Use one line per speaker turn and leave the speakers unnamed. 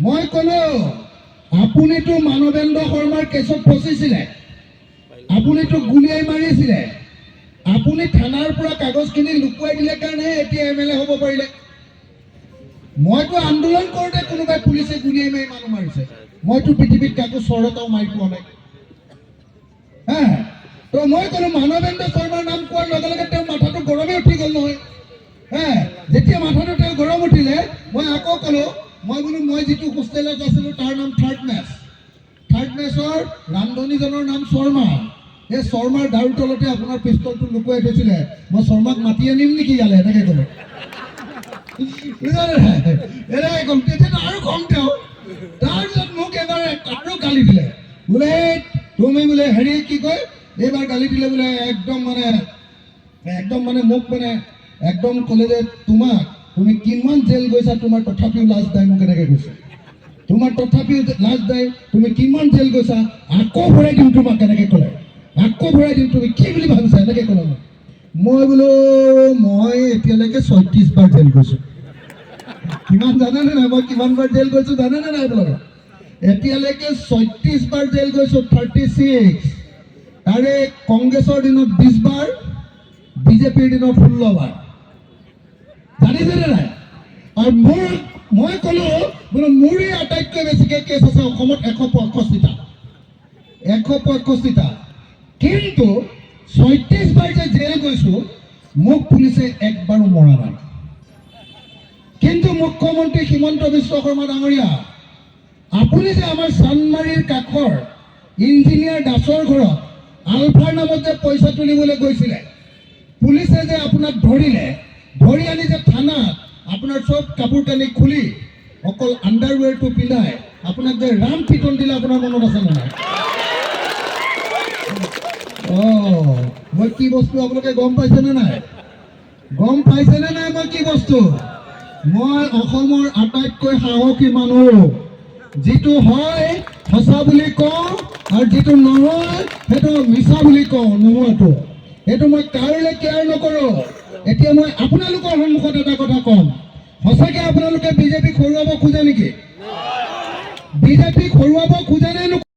মই ক'লো আপুনিতো মানৱেন্দ্ৰ শৰ্মাৰ কেছত ফচিছিলে, আপুনিতো গুলিয়াই মাৰিছিলে, আপুনি থানাৰ পৰা কাগজখিনি লুকুৱাই দিলে কাৰণে এতিয়া MLA হ'ব পাৰিলে। মইতো আন্দোলন কৰোঁতে কোনোবাই পুলিচে গুলিয়াই মাৰি মানুহ মাৰিছে, মইতো পৃথিৱীত কাকো চৰ এটাও মাৰি পোৱা নাই। হা, তো মই ক'লো মানৱেন্দ্ৰ শৰ্মাৰ নাম কোৱাৰ লগে লগে তেওঁৰ মাথাটো গৰমে উঠি গ'ল নহয়। হা, যেতিয়া মাথাটো তেওঁ গৰম উঠিলে মই আকৌ ক'লো, মই যিটো হোষ্টেলত আছিলোঁ তাৰ নাম থাৰ্ড মেছৰ ৰান্ধনীজনৰ নাম শৰ্মা। এই শৰ্মাৰ গাৰুৰ তলতে আপোনাৰ পিষ্টলটো লুকুৱাই থৈছিলে, মই শৰ্মাক মাতি আনিম নেকি ইয়ালে, এনেকৈ ক'লো। এনেকৈ ক'লো, তেতিয়াতো আৰু খং তেওঁ। তাৰপিছত মোক এবাৰ আৰু গালি দিলে, বোলে তুমি বোলে হেৰি কি কয়, এইবাৰ গালি দিলে বোলে একদম মানে মোক মানে একদম ক'লে যে তুমি কিমান জেল গৈছা, তোমাৰ তথাপিও লাজ নাই, মোক এনেকৈ কৈছে। তোমাৰ তথাপিও লাজ নাই, তুমি কিমান জেল গৈছা, আকৌ ভৰাই দিম তোমাক, এনেকৈ ক'লে। আকৌ ভৰাই দিম, তুমি কি বুলি ভাবিছা, এনেকৈ ক'লে। মই বোলো মই এতিয়ালৈকে ৩৬ বাৰ জেল গৈছোঁ। কিমান জানেনে নাই, মই কিমান বাৰ জেল গৈছোঁ জানেনে নাই আপোনালোকে? এতিয়ালৈকে ৩৬ বাৰ জেল গৈছোঁ, 36। তাৰে কংগ্ৰেছৰ দিনত 20 বাৰ, বিজেপিৰ দিনত 16 বাৰ। জানিছেনে নাই? আৰু মই ক'লো বোলো মোৰে আটাইতকৈ বেছিকৈ কেছ আছে অসমত, 165টা। কিন্তু ৩৬ বাৰ যে জেল গৈছোঁ, মোক পুলিচে একবাৰো মৰা নাই। কিন্তু মুখ্যমন্ত্ৰী হিমন্ত বিশ্ব শৰ্মা ডাঙৰীয়া, আপুনি যে আমাৰ চান্দমাৰীৰ কাষৰ ইঞ্জিনিয়াৰ দাসৰ ঘৰত আলফাৰ নামত যে পইচা তুলিবলৈ গৈছিলে, পুলিচে যে আপোনাক ধৰি আনি যে থানাত আপোনাৰ চব কাপোৰ কানি খুলি অকল আণ্ডাৰৱেৰটো পিন্ধাই আপোনাক যে ৰাম পিটন দিলে, আপোনাৰ মনত আছেনে নাই? মই কি বস্তু আপোনালোকে গম পাইছেনে নাই? মই কি বস্তু? মই অসমৰ আটাইতকৈ সাহসী মানুহ। যিটো হয় সঁচা বুলি কওঁ, আৰু যিটো নহয় সেইটো মিছা বুলি কওঁ। নোহোৱাটো সেইটো মই কাৰোলৈ কেয়াৰ নকৰোঁ। এতিয়া মই আপোনালোকৰ সন্মুখত এটা কথা ক'ম, সঁচাকৈ আপোনালোকে বিজেপিক হৰুৱাব খোজে নেকি?